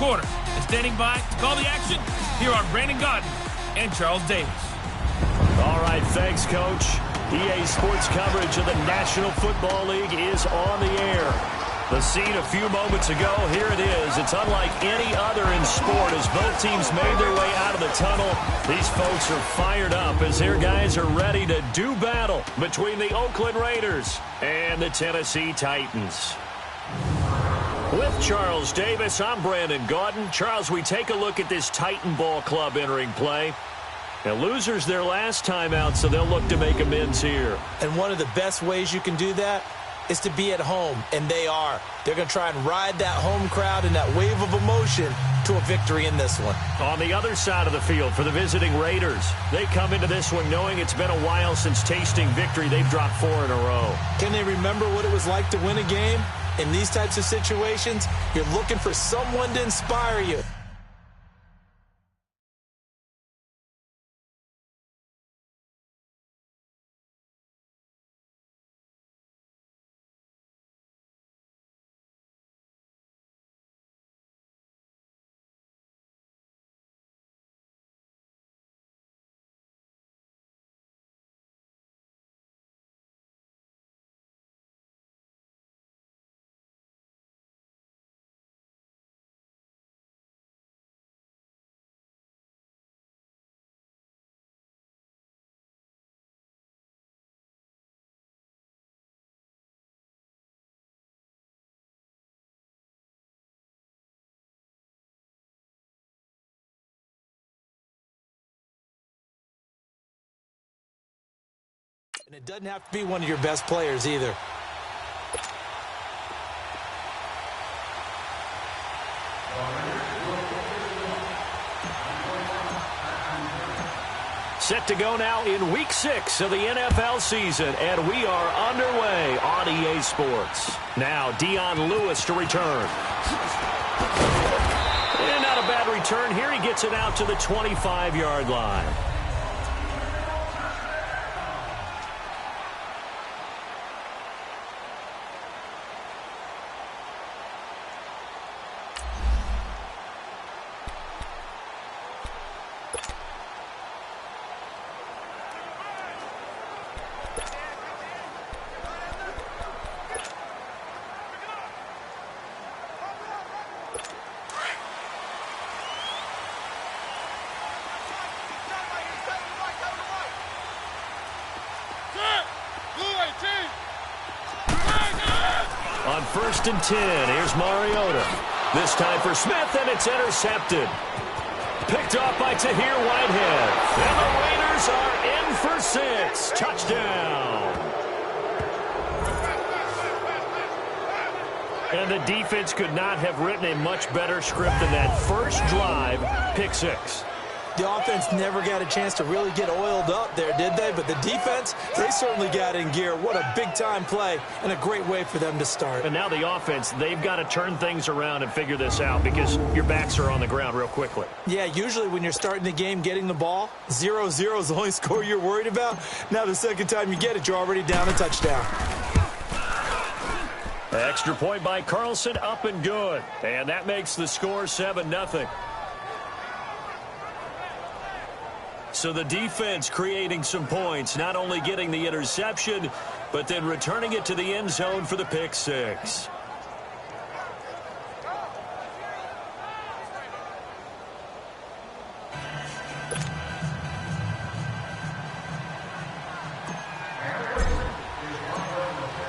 quarter. And standing by to call the action, here are Brandon Gaudin and Charles Davis. All right, thanks, Coach. EA Sports coverage of the National Football League is on the air. The scene a few moments ago, here it is. It's unlike any other in sport as both teams made their way out of the tunnel. These folks are fired up as their guys are ready to do battle between the Oakland Raiders and the Tennessee Titans. With Charles Davis, I'm Brandon Gaudin. Charles, we take a look at this Titan Ball Club entering play. Now, losers their last time out, so they'll look to make amends here. And one of the best ways you can do that is to be at home, and they are. They're going to try and ride that home crowd and that wave of emotion to a victory in this one. On the other side of the field for the visiting Raiders, they come into this one knowing it's been a while since tasting victory. They've dropped 4 in a row. Can they remember what it was like to win a game? In these types of situations, you're looking for someone to inspire you. And it doesn't have to be one of your best players either. Set to go now in Week 6 of the NFL season, and we are underway on EA Sports. Now, Dion Lewis to return. And not a bad return here. He gets it out to the 25-yard line. On 1st and 10, here's Mariota. This time for Smith, and it's intercepted. Picked off by Tahir Whitehead. And the Raiders are in for 6. Touchdown. And the defense could not have written a much better script than that first drive, pick 6. The offense never got a chance to really get oiled up there, did they? But the defense, they certainly got in gear. What a big-time play and a great way for them to start. And now the offense, they've got to turn things around and figure this out because your backs are on the ground real quickly. Yeah, usually when you're starting the game getting the ball, 0-0 is the only score you're worried about. Now the second time you get it, you're already down a touchdown. Extra point by Carlson, up and good. And that makes the score 7-0. So the defense creating some points, not only getting the interception, but then returning it to the end zone for the pick 6.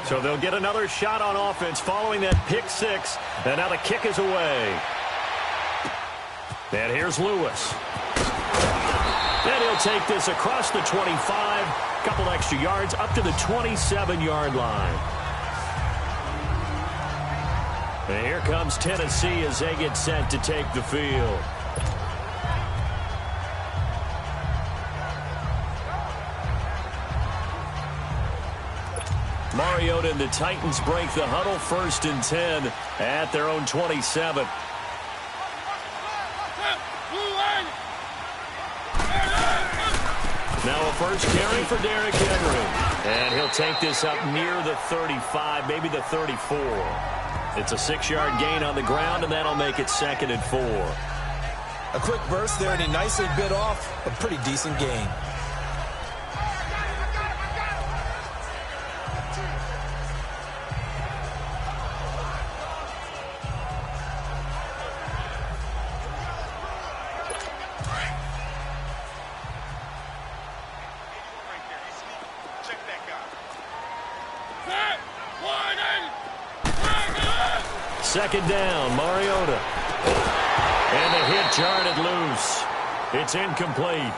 So they'll get another shot on offense following that pick 6, and now the kick is away. And here's Lewis. And he'll take this across the 25, a couple extra yards, up to the 27-yard line. And here comes Tennessee as they get set to take the field. Mariota and the Titans break the huddle, 1st and 10 at their own 27. Now a first carry for Derrick Henry. And he'll take this up near the 35, maybe the 34. It's a 6-yard gain on the ground, and that'll make it 2nd and 4. A quick burst there, and he nicely bit off a pretty decent gain. Second down, Mariota. And the hit jarred loose. It's incomplete.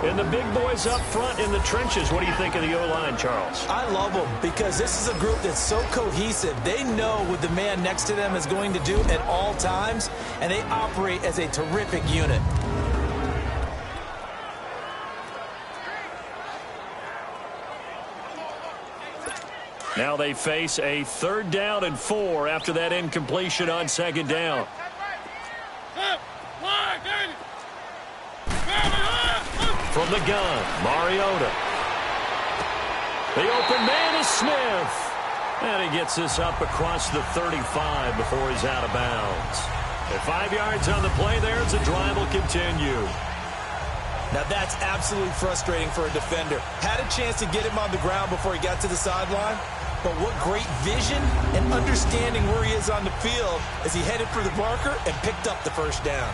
And the big boys up front in the trenches. What do you think of the O-line, Charles? I love them because this is a group that's so cohesive. They know what the man next to them is going to do at all times, and they operate as a terrific unit. Now they face a 3rd down and 4 after that incompletion on 2nd down. From the gun, Mariota. The open man is Smith. And he gets this up across the 35 before he's out of bounds. At 5 yards on the play there, the drive will continue. Now that's absolutely frustrating for a defender. Had a chance to get him on the ground before he got to the sideline. But what great vision and understanding where he is on the field as he headed for the marker and picked up the 1st down.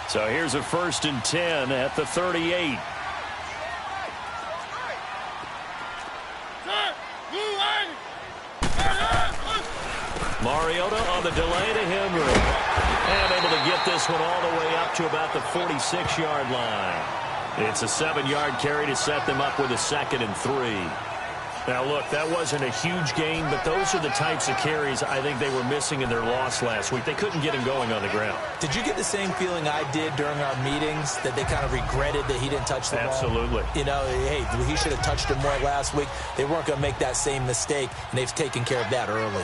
So here's a 1st and 10 at the 38. Mariota on the delay to Henry. And able to get this one all the way up to about the 46-yard line. It's a 7-yard carry to set them up with a 2nd and 3. Now, look, that wasn't a huge gain, but those are the types of carries I think they were missing in their loss last week. They couldn't get him going on the ground. Did you get the same feeling I did during our meetings, that they kind of regretted that he didn't touch the ball? Absolutely. You know, hey, he should have touched him more last week. They weren't going to make that same mistake, and they've taken care of that early.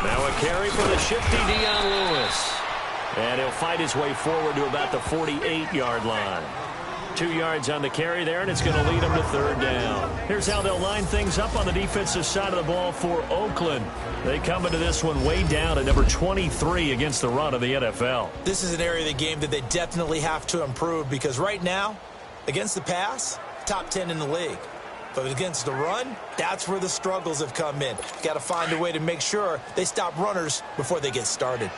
Now a carry for the shifty Dion Lewis. And he'll fight his way forward to about the 48-yard line. 2 yards on the carry there, and it's going to lead him to 3rd down. Here's how they'll line things up on the defensive side of the ball for Oakland. They come into this one way down at number 23 against the run of the NFL. This is an area of the game that they definitely have to improve because right now, against the pass, top 10 in the league. But against the run, that's where the struggles have come in. Got to find a way to make sure they stop runners before they get started.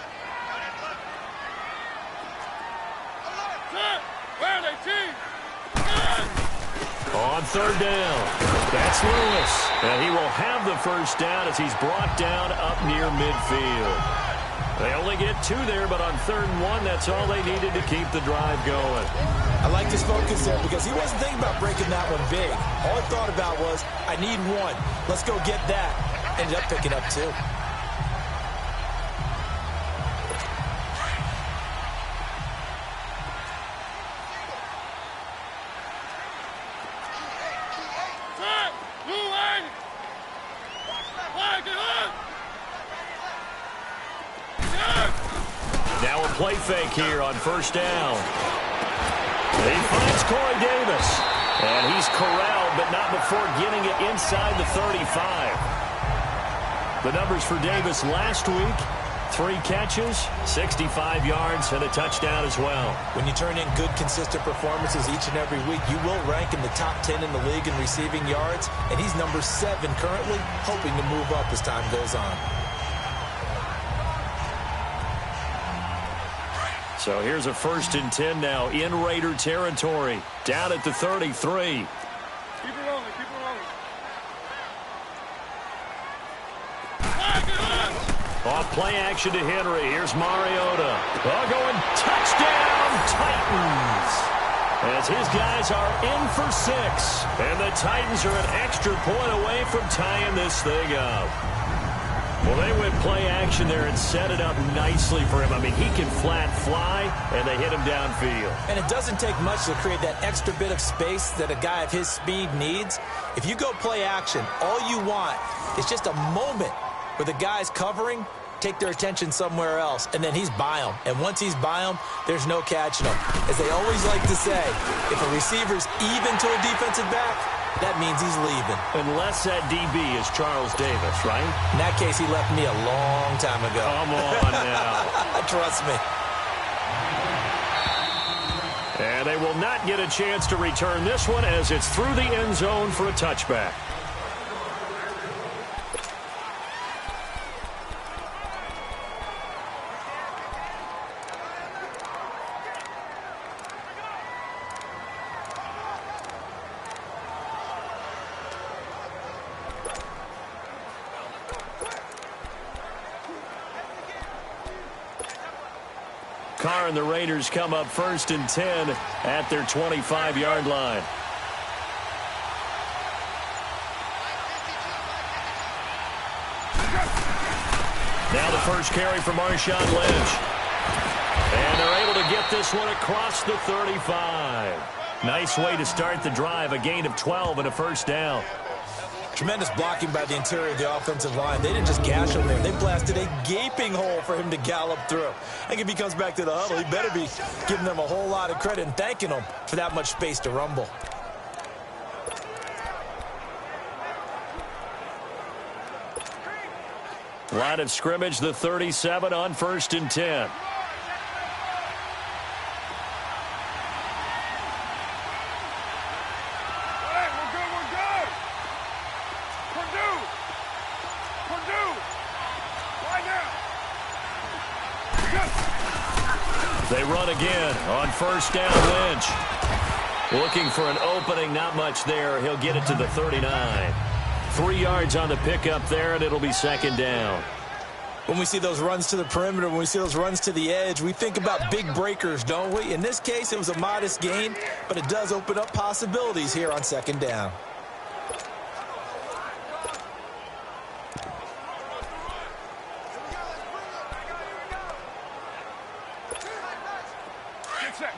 On 3rd down, that's Lewis. And he will have the 1st down as he's brought down up near midfield. They only get 2 there, but on 3rd and 1, that's all they needed to keep the drive going. I like his focus there because he wasn't thinking about breaking that one big. All he thought about was, I need 1. Let's go get that. Ended up picking up 2. Now a play fake here on 1st down. He finds Corey Davis. And he's corralled, but not before getting it inside the 35. The numbers for Davis last week, 3 catches, 65 yards, and a touchdown as well. When you turn in good, consistent performances each and every week, you will rank in the top 10 in the league in receiving yards. And he's number 7 currently, hoping to move up as time goes on. So here's a 1st and 10 now in Raider territory. Down at the 33. Keep it rolling, keep it rolling. Off play action to Henry. Here's Mariota. Going touchdown Titans. As his guys are in for 6. And the Titans are an extra point away from tying this thing up. Well, they went play action there and set it up nicely for him. I mean, he can flat fly, and they hit him downfield. And it doesn't take much to create that extra bit of space that a guy of his speed needs. If you go play action, all you want is just a moment where the guys covering take their attention somewhere else, and then he's by them. And once he's by them, there's no catching him. As they always like to say, if a receiver's even to a defensive back, that means he's leaving. Unless that DB is Charles Davis, right? In that case, he left me a long time ago. Come on now. Trust me. And they will not get a chance to return this one as it's through the end zone for a touchback. Carr and the Raiders come up 1st and 10 at their 25-yard line. Now the first carry for Marshawn Lynch. And they're able to get this one across the 35. Nice way to start the drive, a gain of 12 and a first down. Tremendous blocking by the interior of the offensive line. They didn't just gash him there. They blasted a gaping hole for him to gallop through. I think if he comes back to the huddle, he better be giving them a whole lot of credit and thanking them for that much space to rumble. Line of scrimmage, the 37 on 1st and 10. They run again on 1st down. Lynch looking for an opening, not much there. He'll get it to the 39. 3 yards on the pickup there, and it'll be 2nd down. When we see those runs to the perimeter, when we see those runs to the edge, we think about big breakers, don't we? In this case, it was a modest gain, but it does open up possibilities here on 2nd down.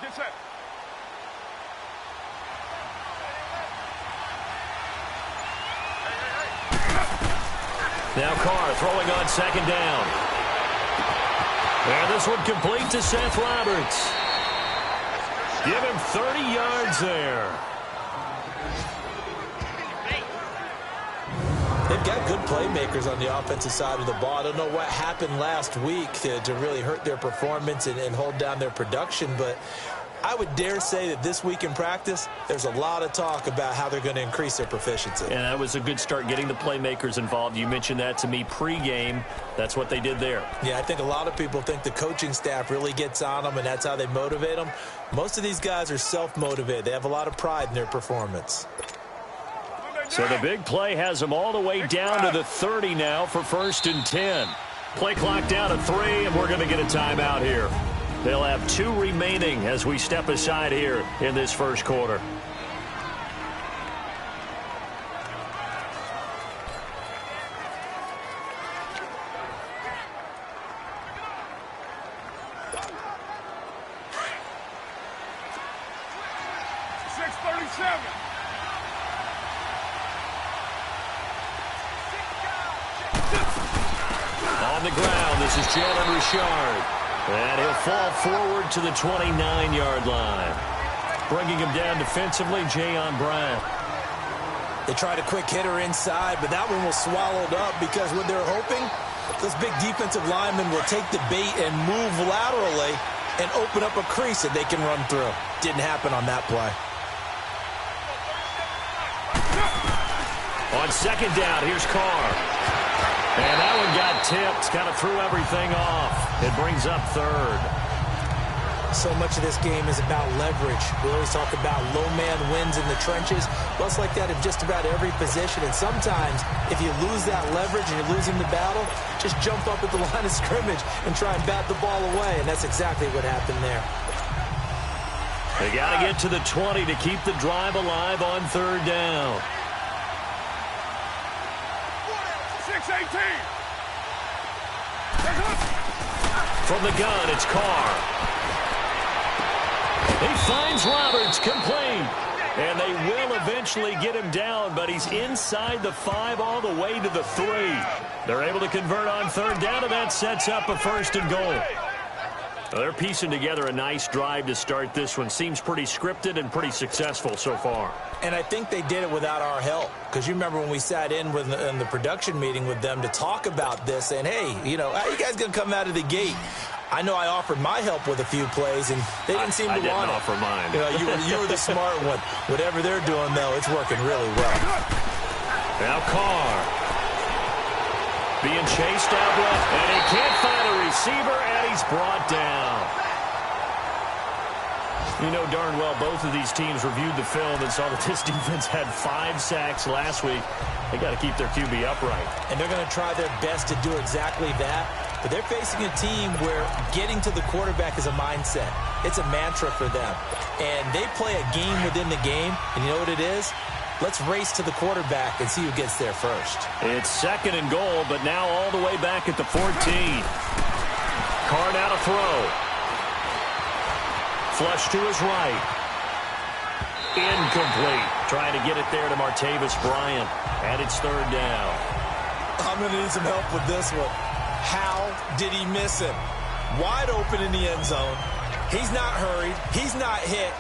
Get set. Now Carr throwing on 2nd down. And this one complete to Seth Roberts. Give him 30 yards there. They've got good playmakers on the offensive side of the ball. I don't know what happened last week to really hurt their performance and hold down their production, but I would dare say that this week in practice, there's a lot of talk about how they're going to increase their proficiency. And that was a good start getting the playmakers involved. You mentioned that to me pregame. That's what they did there. Yeah, I think a lot of people think the coaching staff really gets on them, and that's how they motivate them. Most of these guys are self-motivated. They have a lot of pride in their performance. So the big play has them all the way down to the 30 now for 1st and 10. Play clock down to 3, and we're going to get a timeout here. They'll have 2 remaining as we step aside here in this first quarter. On the ground, this is Jalen Richard. And he'll fall forward to the 29-yard line. Bringing him down defensively, Jayon Brown. They tried a quick hitter inside, but that one was swallowed up because what they're hoping, those big defensive linemen will take the bait and move laterally and open up a crease that they can run through. Didn't happen on that play. On 2nd down, here's Carr. And that one got tipped, kind of threw everything off. It brings up 3rd. So much of this game is about leverage. We always talk about low man wins in the trenches. Well, it's like that in just about every position. And sometimes, if you lose that leverage and you're losing the battle, just jump up at the line of scrimmage and try and bat the ball away. And that's exactly what happened there. They got to get to the 20 to keep the drive alive on 3rd down. 6-18. From the gun, it's Carr. He finds Roberts, complete. And they will eventually get him down, but he's inside the 5 all the way to the 3. They're able to convert on 3rd down, and that sets up a 1st and goal. Well, they're piecing together a nice drive to start this one. Seems pretty scripted and pretty successful so far. And I think they did it without our help. Because you remember when we sat in the production meeting with them to talk about this, and, hey, you know, how you guys going to come out of the gate? I know I offered my help with a few plays, and they didn't seem to want it. I didn't offer mine. You know, you were the smart one. Whatever they're doing, though, it's working really well. Now Carr being chased out left, and he can't find a receiver, and he's brought down. You know darn well both of these teams reviewed the film and saw that this defense had 5 sacks last week. They got to keep their QB upright. And they're going to try their best to do exactly that. But they're facing a team where getting to the quarterback is a mindset. It's a mantra for them. And they play a game within the game. And you know what it is? Let's race to the quarterback and see who gets there first. It's 2nd and goal, but now all the way back at the 14. Carr now to throw. Flush to his right. Incomplete. Trying to get it there to Martavis Bryant. And it's 3rd down. I'm going to need some help with this one. How did he miss him? Wide open in the end zone. He's not hurried. He's not hit.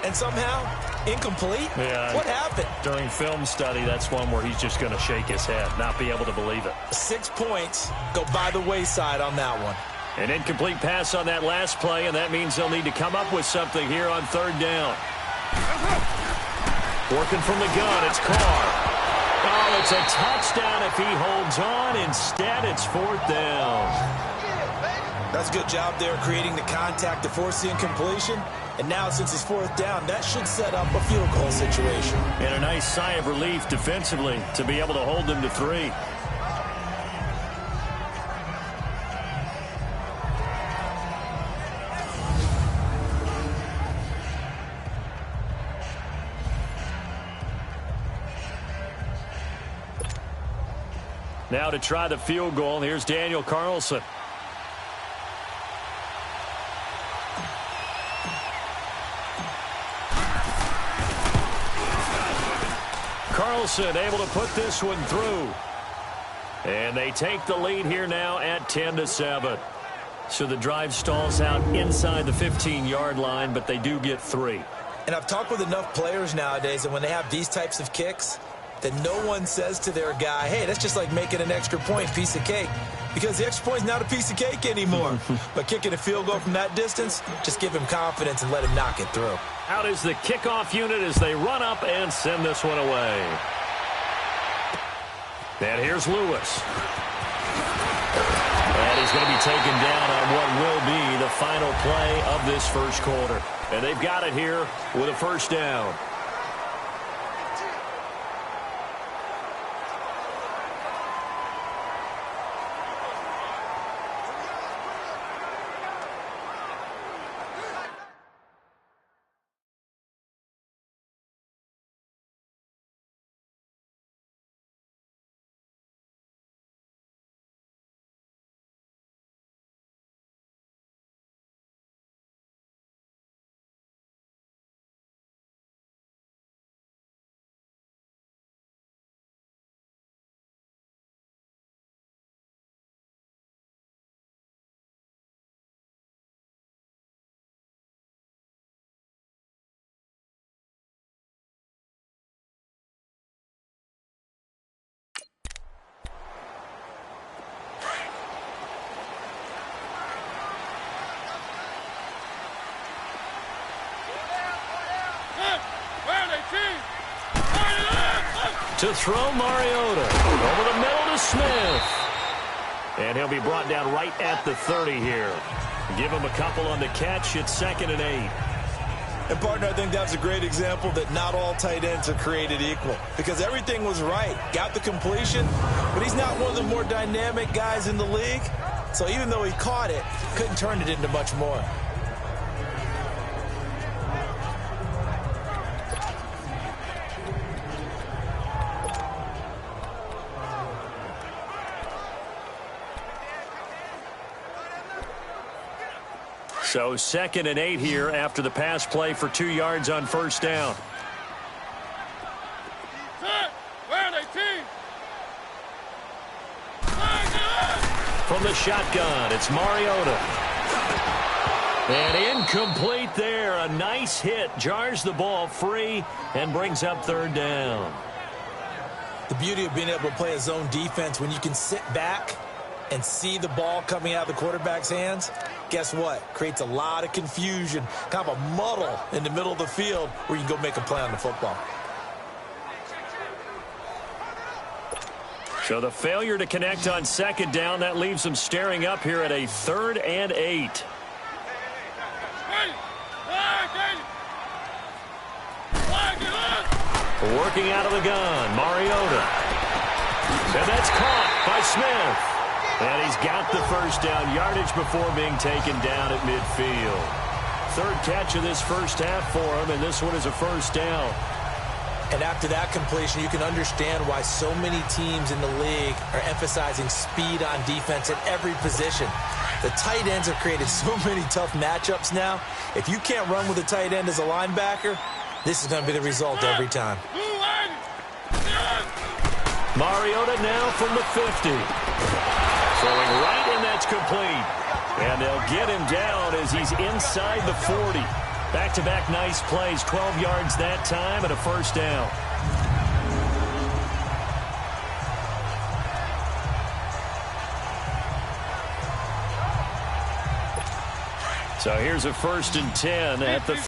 And somehow, incomplete? Yeah. What happened? During film study, that's one where he's just going to shake his head, not be able to believe it. 6 points go by the wayside on that one. An incomplete pass on that last play, and that means they'll need to come up with something here on 3rd down. Working from the gun, it's Carr. Oh, it's a touchdown if he holds on. Instead, it's 4th down. That's a good job there creating the contact to force the incompletion. And now, since it's 4th down, that should set up a field goal situation. And a nice sigh of relief defensively to be able to hold them to 3. Now to try the field goal, here's Daniel Carlson. Carlson able to put this one through. And they take the lead here now at 10-7. So the drive stalls out inside the 15-yard line, but they do get 3. And I've talked with enough players nowadays that when they have these types of kicks, that no one says to their guy, hey, that's just like making an extra point, piece of cake. Because the extra point is not a piece of cake anymore. But kicking a field goal from that distance, just give him confidence and let him knock it through. Out is the kickoff unit as they run up and send this one away. And here's Lewis. And he's going to be taken down on what will be the final play of this first quarter. And they've got it here with a 1st down. To throw Mariota over the middle to Smith. And he'll be brought down right at the 30 here. Give him a couple on the catch. It's 2nd and 8. And, partner, I think that's a great example that not all tight ends are created equal. Because everything was right. Got the completion, but he's not one of the more dynamic guys in the league. So even though he caught it, couldn't turn it into much more. So 2nd and 8 here after the pass play for 2 yards on 1st down. the shotgun. It's Mariota. And incomplete there. A nice hit. Jars the ball free and brings up third down. The beauty of being able to play a zone defense, when you can sit back and see the ball coming out of the quarterback's hands, guess what? Creates a lot of confusion, kind of a muddle in the middle of the field where you can go make a play on the football. So the failure to connect on second down, that leaves them staring up here at a 3rd and 8. Working out of the gun, Mariota. And that's caught by Smith. And he's got the first down, yardage before being taken down at midfield. 3rd catch of this first half for him, and this one is a first down. And after that completion, you can understand why so many teams in the league are emphasizing speed on defense at every position. The tight ends have created so many tough matchups now. If you can't run with a tight end as a linebacker, this is going to be the result every time. Mariota now from the 50. Throwing right, and that's complete. And they'll get him down as he's inside the 40. Back-to-back nice plays, 12 yards that time, and a first down. So here's a 1st and 10 at the